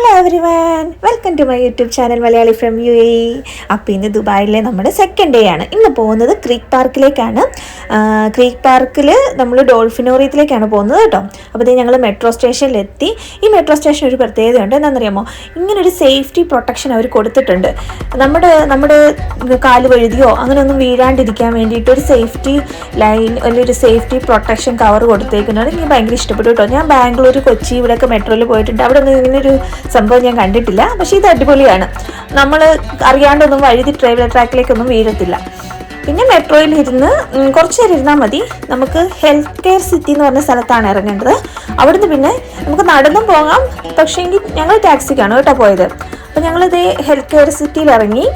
Hello everyone, welcome to my YouTube channel Malayali from UAE. അപ്പോൾ ഇന്ന് ദുബായിലെ നമ്മുടെ സെക്കൻഡ് ഡേ ആണ്. ഇന്ന് പോകുന്നത് ക്രീക്ക് പാർക്കിലേക്കാണ്. ക്രീക്ക് പാർക്കിൽ നമ്മൾ ഡോൾഫിനോറിയത്തിലേക്കാണ് പോകുന്നത് കേട്ടോ. അപ്പോൾ ഇത് ഞങ്ങൾ മെട്രോ സ്റ്റേഷനിലെത്തി. ഈ മെട്രോ സ്റ്റേഷൻ ഒരു പ്രത്യേകതയുണ്ട്. എന്താണെന്നറിയാമോ, ഇങ്ങനൊരു സേഫ്റ്റി പ്രൊട്ടക്ഷൻ അവർ കൊടുത്തിട്ടുണ്ട്. നമ്മുടെ കാല് വഴുതിയോ അങ്ങനെയൊന്നും വീഴാണ്ടിരിക്കാൻ വേണ്ടിയിട്ട് ഒരു സേഫ്റ്റി ലൈൻ, ഒരു സേഫ്റ്റി പ്രൊട്ടക്ഷൻ കവർ കൊടുത്തേക്കുന്നത് എനിക്ക് ഭയങ്കര ഇഷ്ടപ്പെട്ടു കേട്ടോ. ഞാൻ ബാംഗ്ലൂർ, കൊച്ചി ഇവിടെയൊക്കെ മെട്രോയിൽ പോയിട്ടുണ്ട്. അവിടെ ഒന്നും ഇങ്ങനൊരു സംഭവം ഞാൻ കണ്ടിട്ടില്ല. പക്ഷേ ഇത് അടിപൊളിയാണ്. നമ്മൾ അറിയാണ്ടൊന്നും വഴുതി ട്രെയിലർ ട്രാക്കിലേക്കൊന്നും വീഴത്തില്ല. പിന്നെ മെട്രോയിൽ ഇരുന്ന് കുറച്ച് നേരം ഇരുന്നാൽ മതി. നമുക്ക് ഹെൽത്ത് കെയർ സിറ്റി എന്ന് പറഞ്ഞ സ്ഥലത്താണ് ഇറങ്ങേണ്ടത്. അവിടുന്ന് പിന്നെ നമുക്ക് നടന്നും പോകാം. പക്ഷേ ഞങ്ങൾ ടാക്സിക്കാണ് കേട്ടോ പോയത്. അപ്പോൾ ഞങ്ങളിത് ഹെൽത്ത് കെയർ സിറ്റിയിൽ ഇറങ്ങി.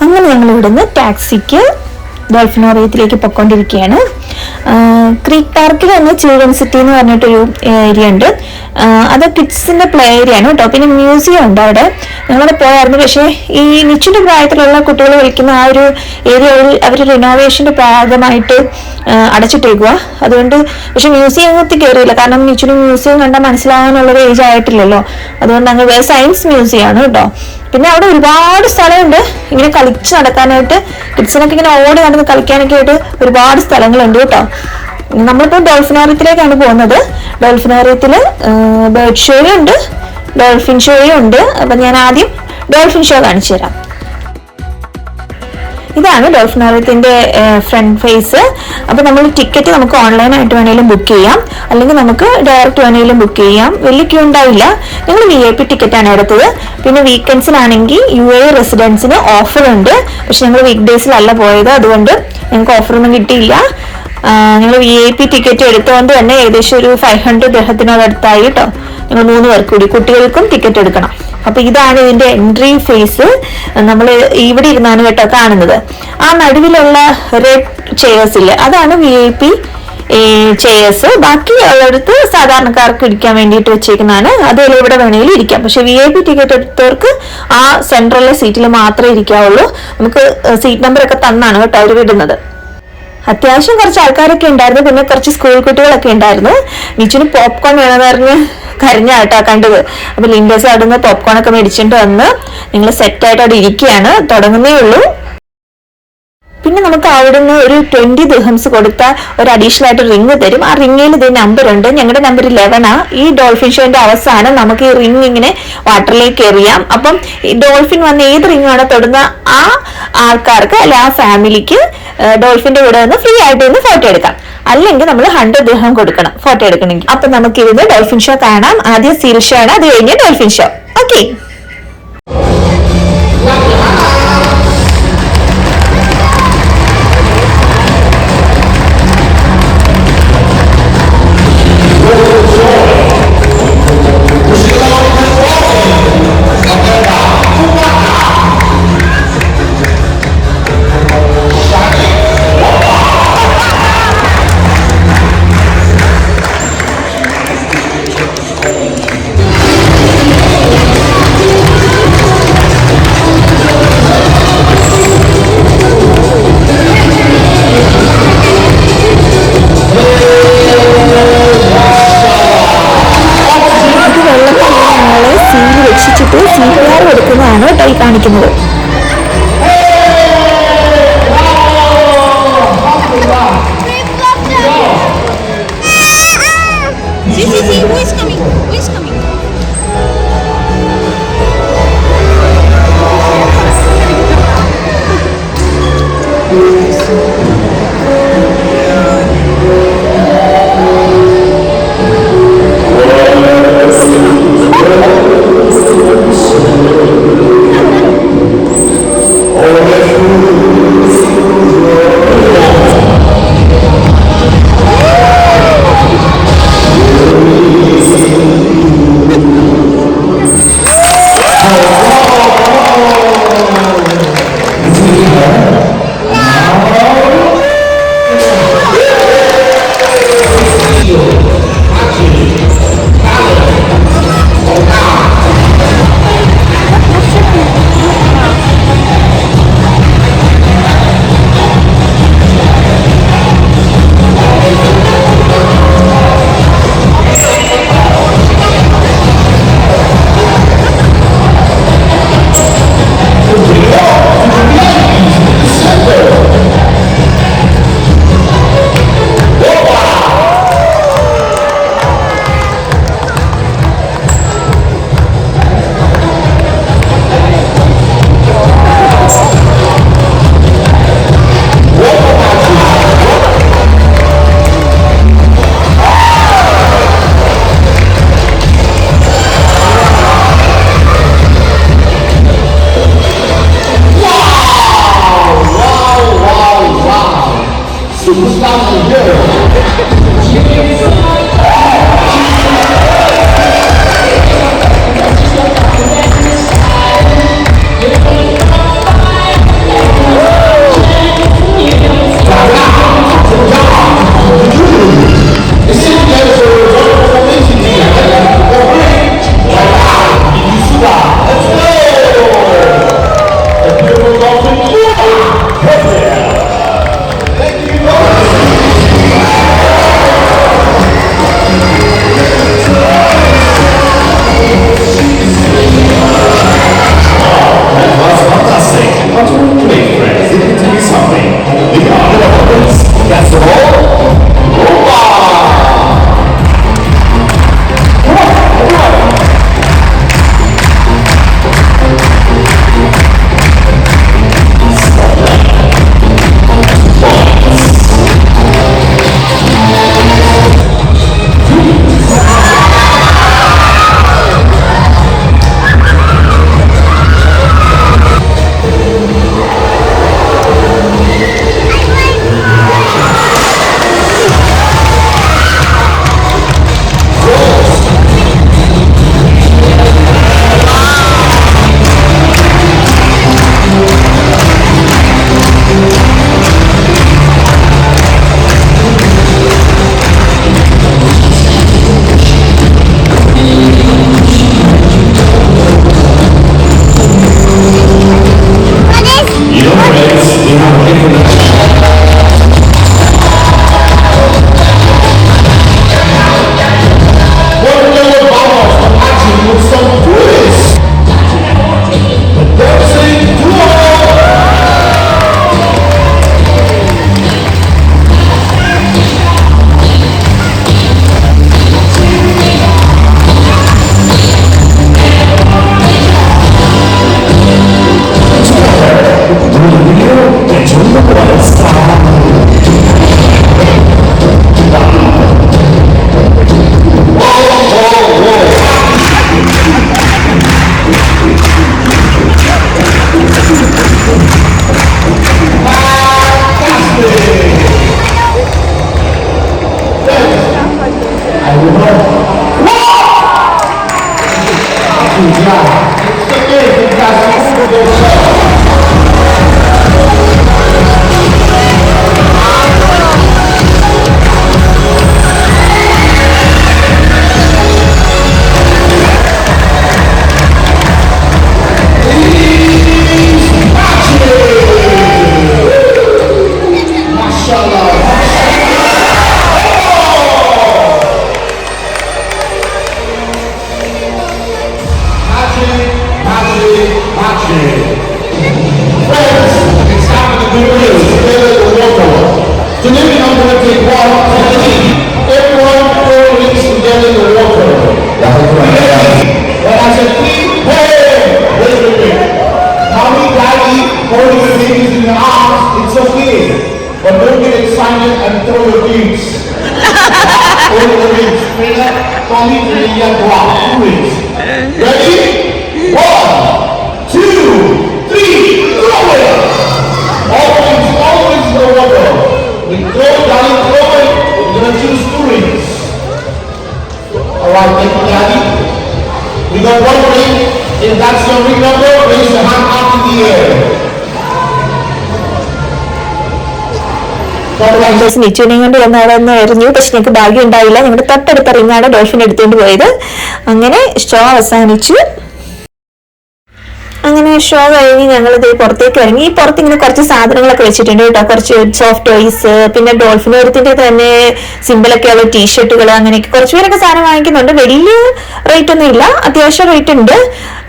അങ്ങനെ ഞങ്ങൾ ഇവിടുന്ന് ടാക്സിക്ക് ഡോൾഫിനോറിയത്തിലേക്ക് പൊയ്ക്കൊണ്ടിരിക്കുകയാണ്. ക്രീക്ക് പാർക്കിൽ തന്നെ ചിൽഡ്രൻ സിറ്റി എന്ന് പറഞ്ഞിട്ടൊരു ഏരിയ ഉണ്ട്. അത് കിഡ്സിൻ്റെ പ്ലേ ഏരിയ ആണ് കേട്ടോ. പിന്നെ മ്യൂസിയം ഉണ്ട് അവിടെ. ഞങ്ങളവിടെ പോയായിരുന്നു. പക്ഷേ ഈ നിശ്ചിത പ്രായത്തിലുള്ള കുട്ടികൾ കളിക്കുന്ന ആ ഒരു ഏരിയയിൽ അവർ റിനോവേഷൻ്റെ ഭാഗമായിട്ട് അടച്ചിട്ടേക്കുക. അതുകൊണ്ട് പക്ഷെ മ്യൂസിയത്തിൽ കയറിയില്ല. കാരണം നിശ്ചിത മ്യൂസിയം കണ്ടാൽ മനസ്സിലാകാനുള്ളൊരു ഏജ് ആയിട്ടില്ലല്ലോ. അതുകൊണ്ട് അങ്ങ് വേറെ സയൻസ് മ്യൂസിയം ആണ് കേട്ടോ. പിന്നെ അവിടെ ഒരുപാട് സ്ഥലമുണ്ട് ഇങ്ങനെ കളിച്ച് നടക്കാനായിട്ട്. കിഡ്സിനൊക്കെ ഇങ്ങനെ ഓടി നടന്ന് കളിക്കാനൊക്കെ ആയിട്ട് ഒരുപാട് സ്ഥലങ്ങളുണ്ട് കേട്ടോ. നമ്മളിപ്പോൾ ഡോൾഫിനോറിയത്തിലേക്കാണ് പോകുന്നത്. ഡോൾഫിനോറിയത്തിൽ ബേർഡ് ഷോയും ഉണ്ട്, ഡോൾഫിൻ ഷോയും ഉണ്ട്. അപ്പം ഞാൻ ആദ്യം ഡോൾഫിൻ ഷോ കാണിച്ചു തരാം. ഇതാണ് ഡോൾഫിനോറിയത്തിൻ്റെ ഫ്രണ്ട് ഫേസ്. അപ്പോൾ നമ്മൾ ടിക്കറ്റ് നമുക്ക് ഓൺലൈനായിട്ട് വേണമെങ്കിലും ബുക്ക് ചെയ്യാം, അല്ലെങ്കിൽ നമുക്ക് ഡയറക്റ്റ് വേണമെങ്കിലും ബുക്ക് ചെയ്യാം. വലിയ ക്യൂ ഉണ്ടാവില്ല. ഞങ്ങൾ VIP ടിക്കറ്റാണ് എടുത്തത്. പിന്നെ വീക്കെൻഡ്സിലാണെങ്കിൽ UAE റെസിഡൻസിന് ഓഫറുണ്ട്. പക്ഷെ ഞങ്ങൾ വീക്ക് ഡേയ്സിലല്ല പോയത്, അതുകൊണ്ട് ഞങ്ങൾക്ക് ഓഫറൊന്നും കിട്ടിയില്ല. ഞങ്ങൾ VIP ടിക്കറ്റ് എടുത്തുകൊണ്ട് തന്നെ ഏകദേശം ഒരു 500 ദിർഹത്തിനടുത്തായി കേട്ടോ. ഞങ്ങൾ 3 പേർക്ക് കൂടി, കുട്ടികൾക്കും ടിക്കറ്റ് എടുക്കണം. അപ്പൊ ഇതാണ് ഇതിന്റെ എൻട്രി ഫേസ്. നമ്മൾ ഇവിടെ ഇരുന്നാണ് കേട്ടോ കാണുന്നത്. ആ നടുവിലുള്ള റെഡ് ചെയേഴ്സ് ഇല്ലേ, അതാണ് VIP ചെയേഴ്സ്. ബാക്കി ഉള്ളിടത്ത് സാധാരണക്കാർക്ക് ഇരിക്കാൻ വേണ്ടിയിട്ട് വെച്ചേക്കുന്നതാണ്. അതിൽ ഇവിടെ വേണമെങ്കിലും ഇരിക്കാം. പക്ഷെ VIP ടിക്കറ്റ് എടുത്തവർക്ക് ആ സെൻട്രലിലെ സീറ്റിൽ മാത്രമേ ഇരിക്കാവുള്ളൂ. നമുക്ക് സീറ്റ് നമ്പർ ഒക്കെ തന്നാണ് കേട്ടോ അവർ വിടുന്നത്. അത്യാവശ്യം കുറച്ച് ആൾക്കാരൊക്കെ ഉണ്ടായിരുന്നു. പിന്നെ കുറച്ച് സ്കൂൾ കുട്ടികളൊക്കെ ഉണ്ടായിരുന്നു. നിച്ചിന് പോപ്കോൺ വേണമെന്ന് പറഞ്ഞ് കരഞ്ഞ കേട്ടോ കണ്ടത്. അപ്പൊ ലിൻഡേഴ്സ് അവിടെ നിന്ന് പോപ്കോൺ ഒക്കെ മേടിച്ചിട്ട് വന്ന് നിങ്ങൾ സെറ്റായിട്ട് അവിടെ ഇരിക്കുകയാണ്. തുടങ്ങുന്നേ ഉള്ളൂ. പിന്നെ നമുക്ക് അവിടുന്ന് ഒരു 20 ദിർഹംസ് കൊടുത്താൽ ഒരു അഡീഷണൽ ആയിട്ട് റിങ് തരും. ആ റിങ്ങിൽ ഇത് നമ്പർ ഉണ്ട്. ഞങ്ങളുടെ നമ്പർ 11 ഈ ഡോൾഫിൻ ഷോന്റെ അവസാനം നമുക്ക് ഈ റിങ് ഇങ്ങനെ വാട്ടറിലേക്ക് എറിയാം. അപ്പം ഈ ഡോൾഫിൻ വന്ന് ഏത് റിങ്ങാണോ തൊടുന്ന ആ ആൾക്കാർക്ക് അല്ലെ ആ ഫാമിലിക്ക് ഡോൾഫിന്റെ കൂടെ നിന്ന് ഫ്രീ ആയിട്ട് ഒന്ന് ഫോട്ടോ എടുക്കാം. അല്ലെങ്കിൽ നമ്മൾ 100 ദിർഹം കൊടുക്കണം ഫോട്ടോ എടുക്കണമെങ്കിൽ. അപ്പൊ നമുക്ക് ഇരുന്ന് ഡോൾഫിൻ ഷോ കാണാം. ആദ്യം സീൽ ഷോ ആണ്, അത് കഴിഞ്ഞ് ഡോൾഫിൻ ഷോ. ഓക്കെ. CPR കൊടുക്കുന്നതാണ് കേട്ടോ ഈ കാണിക്കുന്നത്. നിച്ചുവിനെയും കൊണ്ട് വന്ന് അവിടെ ഒന്ന് എറിഞ്ഞു. പക്ഷെ ഞങ്ങൾക്ക് ഭാഗ്യം ഉണ്ടായില്ല. ഞങ്ങളുടെ തൊട്ടടുത്ത റിങ്ങാണ് ഡോൾഫിൻ എടുത്തുകൊണ്ട് പോയത്. അങ്ങനെ ഷോ അവസാനിച്ചു. അങ്ങനെ ഷോ കഴിഞ്ഞ് ഞങ്ങളിത് പുറത്തേക്ക് ഇറങ്ങി. പുറത്ത് ഇങ്ങനെ കുറച്ച് സാധനങ്ങളൊക്കെ വെച്ചിട്ടുണ്ട് കേട്ടോ. കുറച്ച് സോഫ്റ്റ് ടോയ്സ്, പിന്നെ ഡോൾഫിനോരത്തിന്റെ തന്നെ സിമ്പിളൊക്കെ ഉള്ള ടീഷർട്ടുകൾ, അങ്ങനെയൊക്കെ കുറച്ച് പേരൊക്കെ സാധനം വാങ്ങിക്കുന്നുണ്ട്. വലിയ റേറ്റ് ഒന്നും ഇല്ല, അത്യാവശ്യം റേറ്റ് ഉണ്ട്.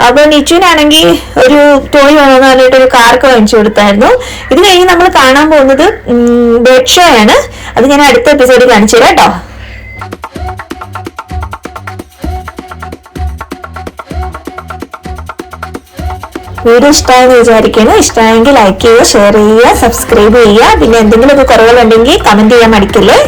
അപ്പൊ നിച്ചുവിനാണെങ്കിൽ ഒരു ടോയ് വേണമെന്ന് പറഞ്ഞിട്ട് ഒരു കാറൊക്കെ വാങ്ങിച്ചു കൊടുത്തായിരുന്നു. ഇത് കഴിഞ്ഞ് നമ്മൾ കാണാൻ പോകുന്നത് ബേർഡ് ഷോ ആണ്. അത് ഞാൻ അടുത്ത എപ്പിസോഡിൽ കാണിച്ചു തരാം കേട്ടോ. വീഡിയോ ഇഷ്ടമായെന്ന് വിചാരിക്കുന്നു. ഇഷ്ടമായെങ്കിൽ ലൈക്ക് ചെയ്യുക, ഷെയർ ചെയ്യുക, സബ്സ്ക്രൈബ് ചെയ്യുക. പിന്നെ എന്തെങ്കിലുമൊക്കെ കുറവുകളുണ്ടെങ്കിൽ കമന്റ് ചെയ്യാൻ മടിക്കല്ലേ.